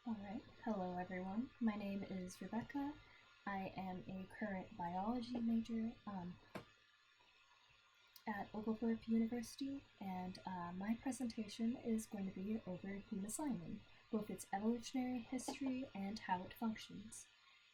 Alright, hello everyone. My name is Rebecca. I am a current biology major at Oglethorpe University, and my presentation is going to be over hemocyanin, both its evolutionary history and how it functions.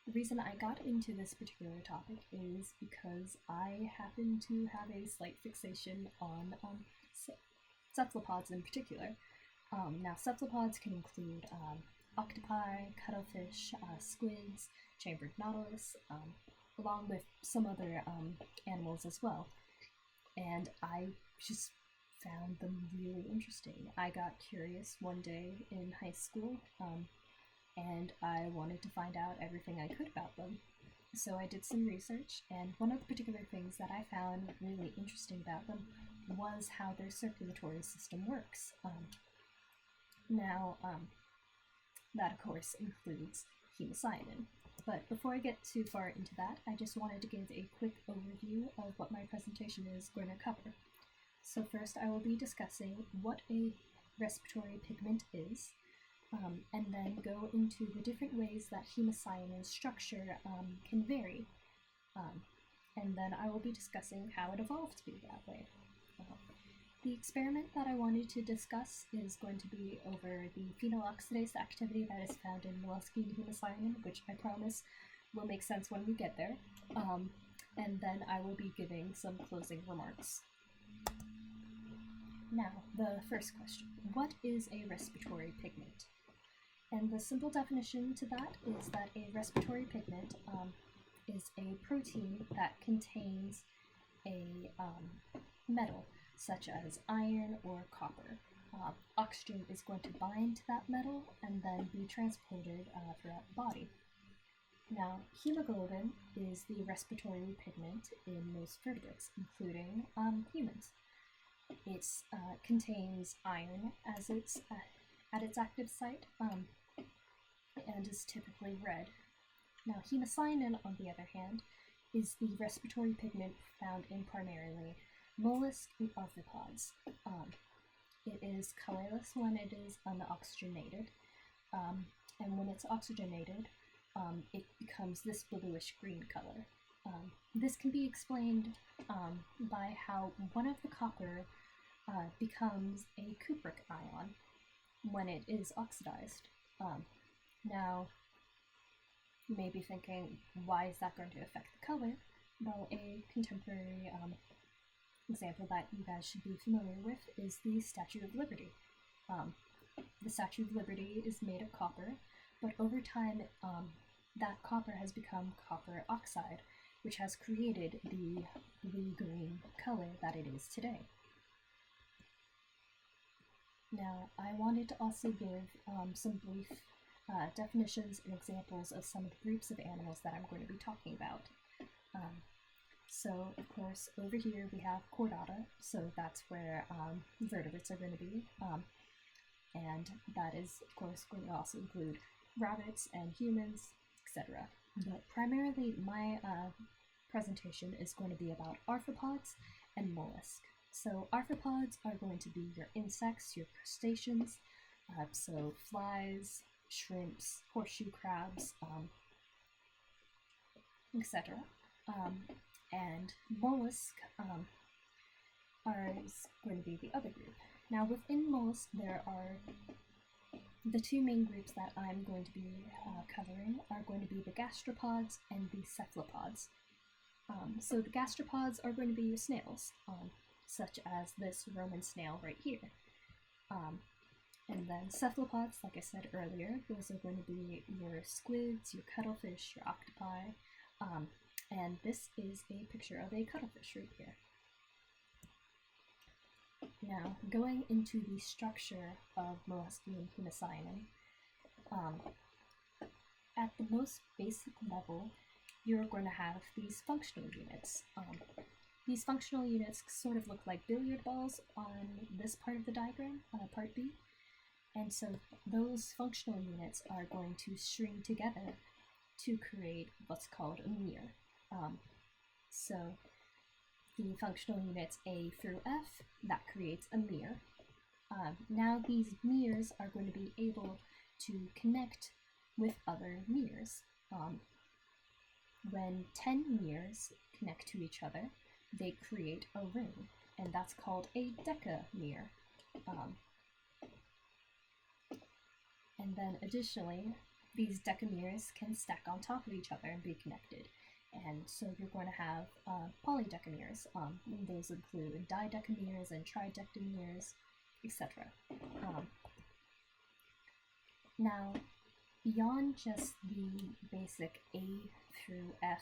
The reason I got into this particular topic is because I happen to have a slight fixation on cephalopods in particular. Now, cephalopods can include octopi, cuttlefish, squids, chambered nautilus, along with some other animals as well. And I just found them really interesting. I got curious one day in high school, and I wanted to find out everything I could about them. So I did some research, and one of the particular things that I found really interesting about them was how their circulatory system works. That of course includes hemocyanin. But before I get too far into that, I just wanted to give a quick overview of what my presentation is going to cover. So first I will be discussing what a respiratory pigment is, and then go into the different ways that hemocyanin's structure can vary. And then I will be discussing how it evolved to be that way. The experiment that I wanted to discuss is going to be over the phenol oxidase activity that is found in Molluscan hemocyanin, which I promise will make sense when we get there. And then I will be giving some closing remarks. Now, the first question. What is a respiratory pigment? And the simple definition to that is that a respiratory pigment is a protein that contains a metal, such as iron or copper. Oxygen is going to bind to that metal and then be transported throughout the body. Now, hemoglobin is the respiratory pigment in most vertebrates, including humans. It contains iron as at its active site and is typically red. Now, hemocyanin, on the other hand, is the respiratory pigment found in primarily mollusks and arthropods. It is colorless when it is unoxygenated, and when it's oxygenated, it becomes this bluish green color. This can be explained by how one of the copper becomes a cupric ion when it is oxidized. Now, you may be thinking, why is that going to affect the color? Well, a contemporary example that you guys should be familiar with is the Statue of Liberty. The Statue of Liberty is made of copper, but over time that copper has become copper oxide, which has created the blue-green color that it is today. Now, I wanted to also give some brief definitions and examples of some of the groups of animals that I'm going to be talking about. So, of course, over here we have chordata, so that's where vertebrates are going to be, and that is, of course, going to also include rabbits and humans, etc. But primarily, my presentation is going to be about arthropods and mollusks. So, arthropods are going to be your insects, your crustaceans, so flies, shrimps, horseshoe crabs, etc. And mollusk is going to be the other group. Now, within mollusk, there are the two main groups that I'm going to be covering are going to be the gastropods and the cephalopods. So the gastropods are going to be your snails, such as this Roman snail right here. And then cephalopods, like I said earlier, those are going to be your squids, your cuttlefish, your octopi, and this is a picture of a cuttlefish right here. Now, going into the structure of Molluscan hemocyanin, at the most basic level, you're going to have these functional units. These functional units sort of look like billiard balls on this part of the diagram, part B. And so those functional units are going to string together to create what's called a mirror. So the functional units A through F, that creates a mirror. Now these mirrors are going to be able to connect with other mirrors. When 10 mirrors connect to each other, they create a ring, and that's called a decamer. And then additionally, these decamers can stack on top of each other and be connected. And so you're going to have polydecamers. Those include didecamers and tridecamers, etc. Now, beyond just the basic A through F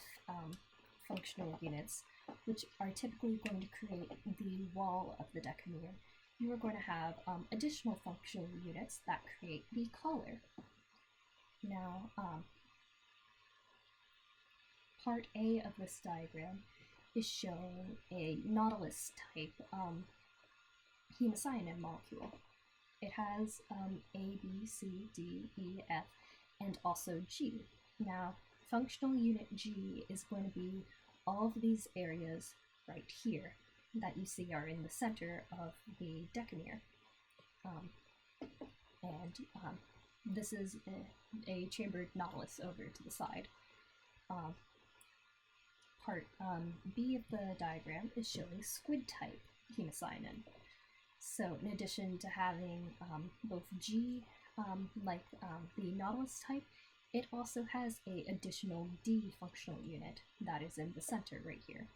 functional units, which are typically going to create the wall of the decamer, you are going to have additional functional units that create the collar. Now, part A of this diagram is showing a Nautilus type hemocyanin molecule. It has A, B, C, D, E, F, and also G. Now, functional unit G is going to be all of these areas right here that you see are in the center of the decamer. This is a chambered nautilus over to the side. Part B of the diagram is showing squid type hemocyanin. So in addition to having both G, like the nautilus type, it also has an additional D functional unit that is in the center right here.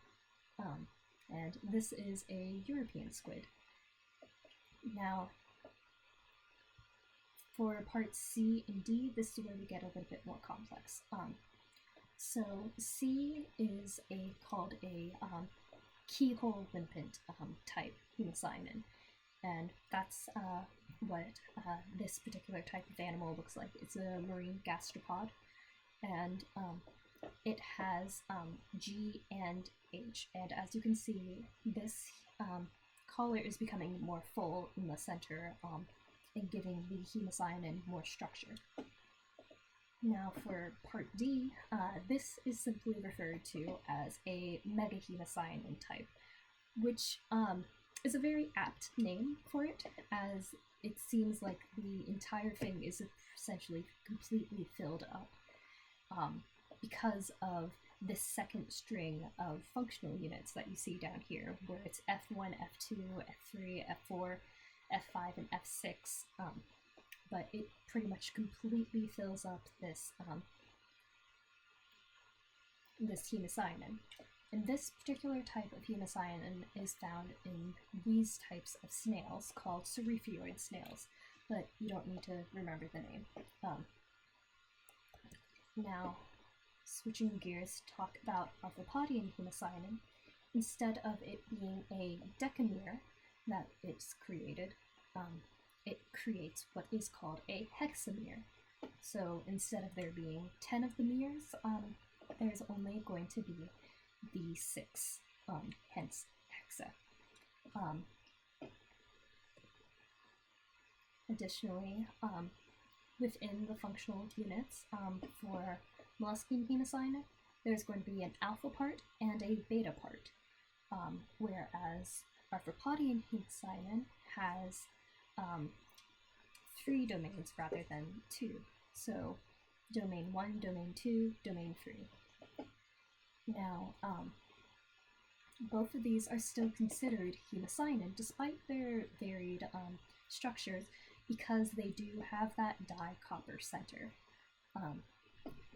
And this is a European squid. Now, for parts C and D, this is where we get a little bit more complex. So C is called a keyhole limpet type hemocyanin, and that's what this particular type of animal looks like. It's a marine gastropod, and it has G and H, and as you can see, this collar is becoming more full in the center and giving the hemocyanin more structure. Now for part D, this is simply referred to as a megahemocyanin type, which is a very apt name for it, as it seems like the entire thing is essentially completely filled up because of this second string of functional units that you see down here, where it's F1, F2, F3, F4, F5, and F6. But it pretty much completely fills up this this hemocyanin. And this particular type of hemocyanin is found in these types of snails called cephaloid snails, but you don't need to remember the name. Now, switching gears to talk about arthropodian hemocyanin, instead of it being a decamer that it's created, it creates what is called a hexamer. So instead of there being 10 of the mirrors, there's only going to be the 6, hence hexa. Additionally, within the functional units for Molluscan hemocyanin, there's going to be an alpha part and a beta part, whereas arthropodian hemocyanin has 3 domains rather than 2. So domain 1, domain 2, domain 3. Now, both of these are still considered hemocyanin despite their varied structures, because they do have that di-copper center.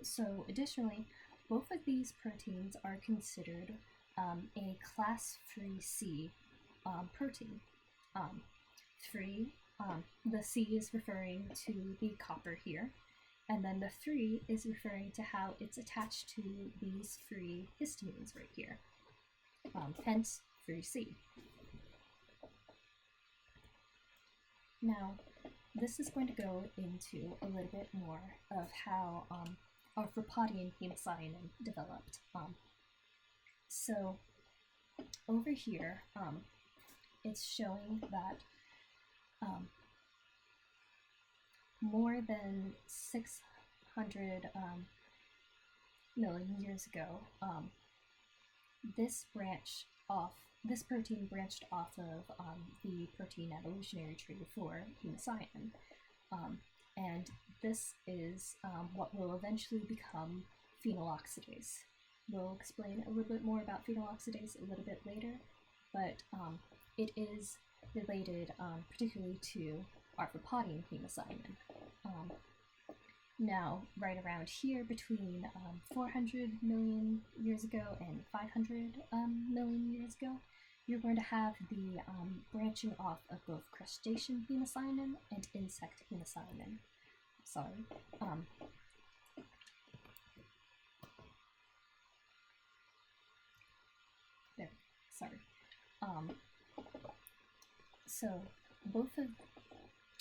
So additionally, both of these proteins are considered a class 3C protein. 3, the C is referring to the copper here, and then the 3 is referring to how it's attached to these 3 histamines right here, hence 3C. Now, this is going to go into a little bit more of how arthropodian hemocyanin developed. So over here, it's showing that more than 600 million years ago, this protein branched off of the protein evolutionary tree for hemocyanin. and this is what will eventually become phenyloxidase. We'll explain a little bit more about phenyloxidase a little bit later, but it is related particularly to arthropodian hemocyanin. Now, right around here, between 400 million years ago and 500 million years ago, you're going to have the branching off of both crustacean hemocyanin and insect hemocyanin. Sorry. There. Sorry. So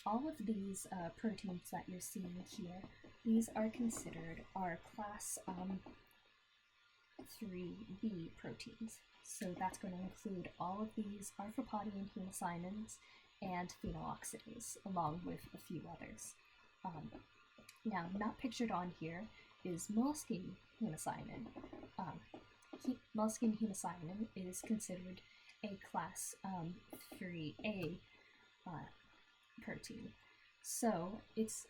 all of these proteins that you're seeing here, these are considered our class 3B proteins. So that's going to include all of these arthropodian hemocyanins and phenyloxidase, along with a few others. Now, not pictured on here is Molluscan hemocyanin. Molluscan hemocyanin is considered a class 3A protein. So it's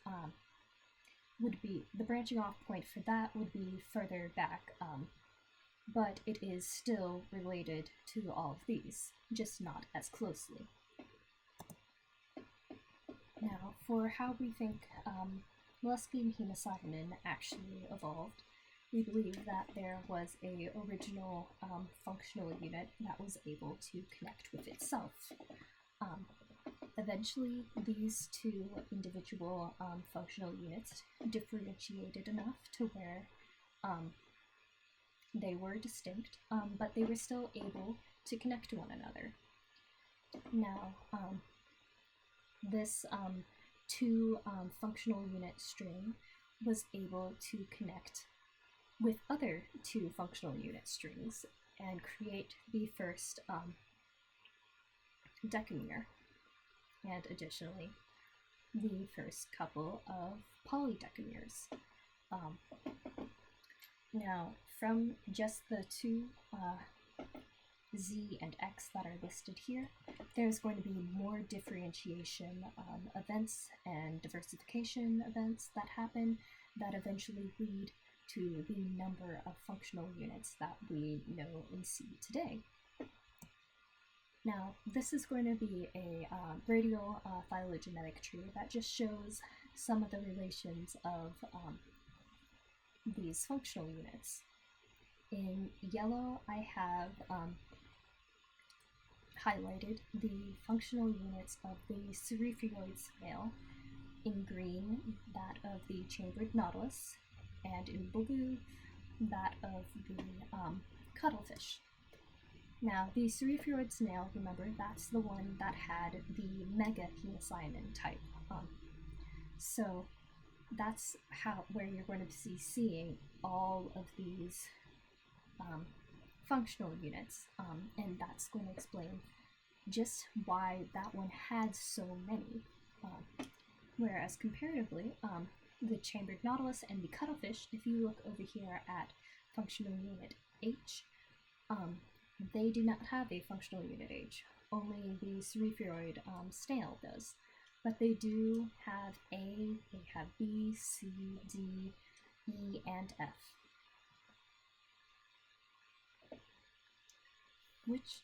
would be the branching off point for that would be further back, but it is still related to all of these, just not as closely. Now, for how we think Molluscan hemocyanin actually evolved, we believe that there was a original functional unit that was able to connect with itself. Eventually, these two individual functional units differentiated enough to where they were distinct, but they were still able to connect to one another. Now, this two functional unit string was able to connect with other two functional unit strings and create the first decamer, and additionally the first couple of polydecamers. Now, from just the two Z and X that are listed here, there's going to be more differentiation events and diversification events that happen that eventually lead to the number of functional units that we know and see today. Now, this is going to be a radial phylogenetic tree that just shows some of the relations of these functional units. In yellow, I have highlighted the functional units of the cerifioid snail, in green, that of the chambered nautilus, and in blue, that of the cuttlefish. Now, the cerifioid snail, remember, that's the one that had the mega hemocyanin type. So that's where you're going to be seeing all of these functional units, and that's going to explain just why that one had so many. Whereas comparatively, the chambered nautilus and the cuttlefish, if you look over here at functional unit H, they do not have a functional unit H. Only the cerifioid snail does. But they do have A, they have B, C, D, E, and F. Which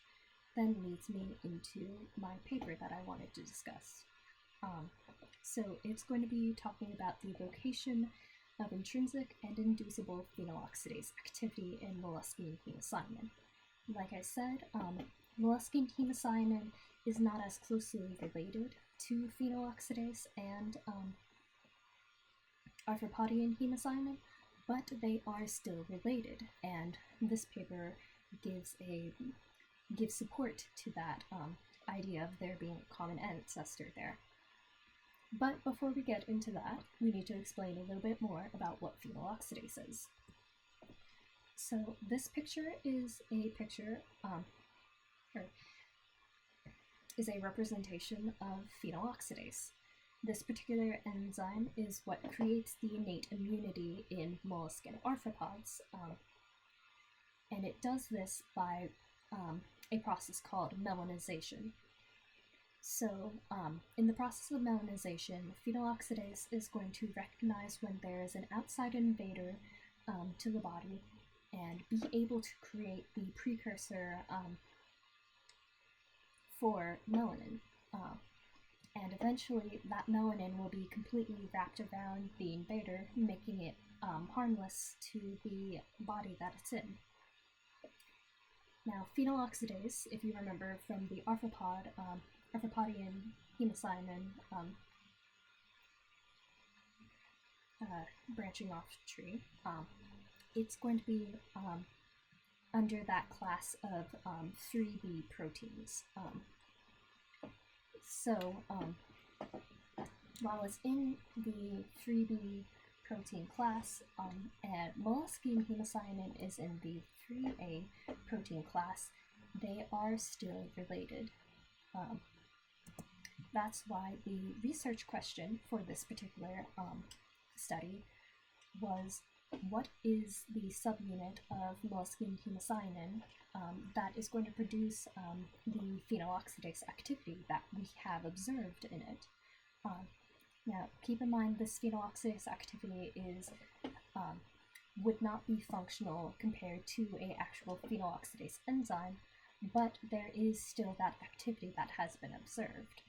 then leads me into my paper that I wanted to discuss. So it's going to be talking about the location of intrinsic and inducible phenyloxidase activity in molluscan hemocyanin. Like I said, molluscan hemocyanin is not as closely related to phenyloxidase and arthropodian hemocyanin, but they are still related, and this paper gives support to that idea of there being a common ancestor there. But before we get into that, we need to explain a little bit more about what phenyloxidase is. So this picture is a is a representation of phenyloxidase. This particular enzyme is what creates the innate immunity in molluscan arthropods, and it does this by a process called melanization. So, in the process of melanization, phenol oxidase is going to recognize when there is an outside invader to the body and be able to create the precursor for melanin. And eventually, that melanin will be completely wrapped around the invader, making it harmless to the body that it's in. Now, phenol oxidase, if you remember from the Arthropodian hemocyanin branching off tree, it's going to be under that class of 3B proteins. While it's in the 3B protein class, and Molluscan hemocyanin is in the 3A protein class, they are still related. That's why the research question for this particular study was, what is the subunit of Molluscan hemocyanin that is going to produce the phenol oxidase activity that we have observed in it? Now, keep in mind this phenol oxidase activity would not be functional compared to an actual phenol oxidase enzyme, but there is still that activity that has been observed.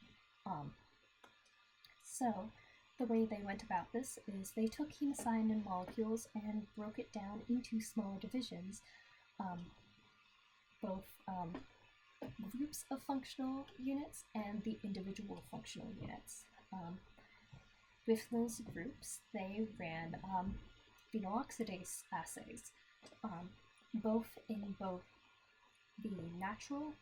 So the way they went about this is they took hemocyanin molecules and broke it down into smaller divisions, both groups of functional units and the individual functional units. With those groups, they ran phenol oxidase assays, both in the natural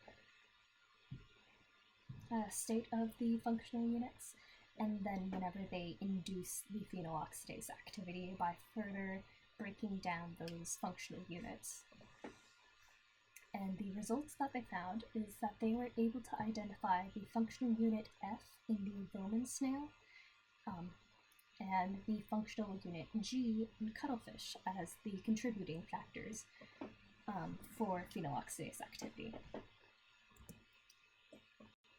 state of the functional units, and then whenever they induce the phenol oxidase activity by further breaking down those functional units. And the results that they found is that they were able to identify the functional unit F in the Roman snail, and the functional unit G in cuttlefish as the contributing factors for phenol oxidase activity.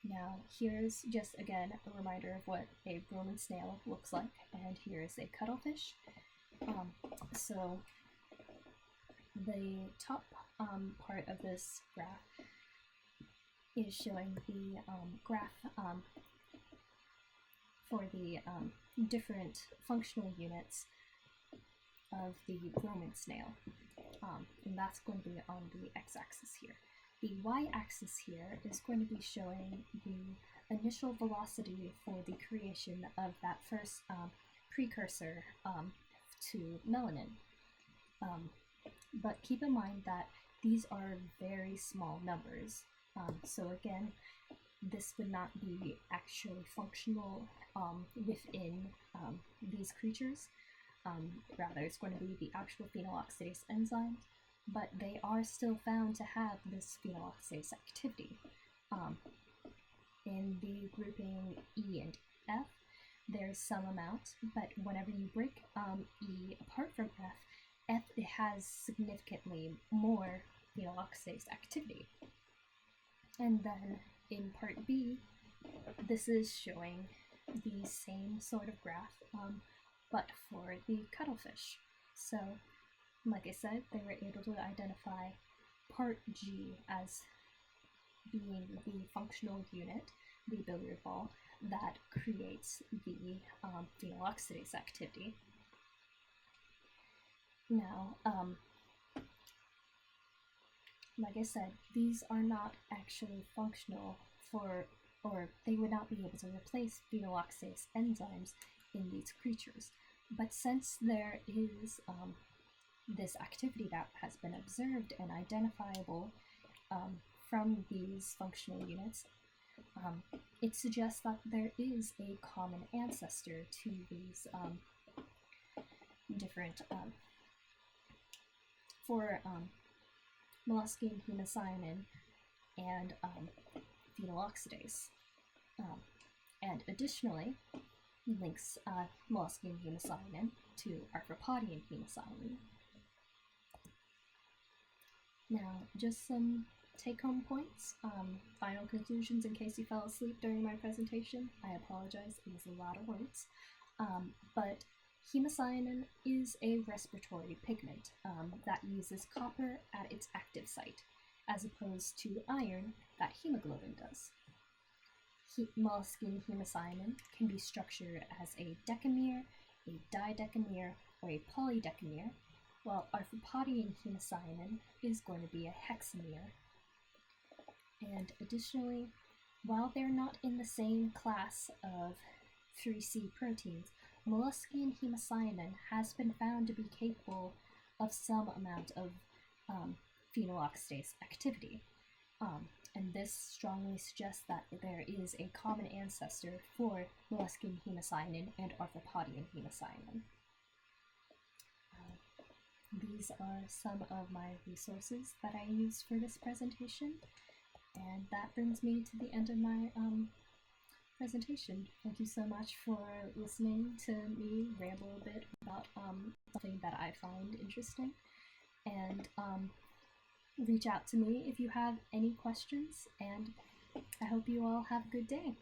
Now, here's just again a reminder of what a Roman snail looks like, and here's a cuttlefish. So the top part of this graph is showing the graph for the different functional units of the Roman snail, and that's going to be on the x-axis here. The y-axis here is going to be showing the initial velocity for the creation of that first precursor to melanin. But keep in mind that these are very small numbers. So again, this would not be actually functional within these creatures. Rather, it's going to be the actual phenol oxidase enzyme, but they are still found to have this phenol oxidase activity. In the grouping E and F, there's some amount, but whenever you break E apart from F it has significantly more phenol oxidase activity. And then in part B, this is showing the same sort of graph, but for the cuttlefish. So, like I said, they were able to identify part G as being the functional unit, the billiard ball, that creates the phenol oxidase activity. Now, like I said, these are not actually functional for, or they would not be able to replace phenol oxidase enzymes in these creatures. But since there is this activity that has been observed and identifiable from these functional units, it suggests that there is a common ancestor to these different, for Molluscan hemocyanin and phenol oxidase. And additionally, links Molluscan hemocyanin to Arthropodian hemocyanin. Now, just some take-home points, final conclusions in case you fell asleep during my presentation. I apologize, it was a lot of words. But hemocyanin is a respiratory pigment that uses copper at its active site, as opposed to iron that hemoglobin does. Molluscan hemocyanin can be structured as a decamer, a didecamer, or a polydecamer, while arthropodian hemocyanin is going to be a hexamer. And additionally, while they're not in the same class of 3C proteins, Molluscan hemocyanin has been found to be capable of some amount of phenol oxidase activity. And this strongly suggests that there is a common ancestor for Molluscan hemocyanin and arthropodian hemocyanin. These are some of my resources that I used for this presentation, and that brings me to the end of my presentation. Thank you so much for listening to me ramble a bit about something that I find interesting, and reach out to me if you have any questions, and I hope you all have a good day.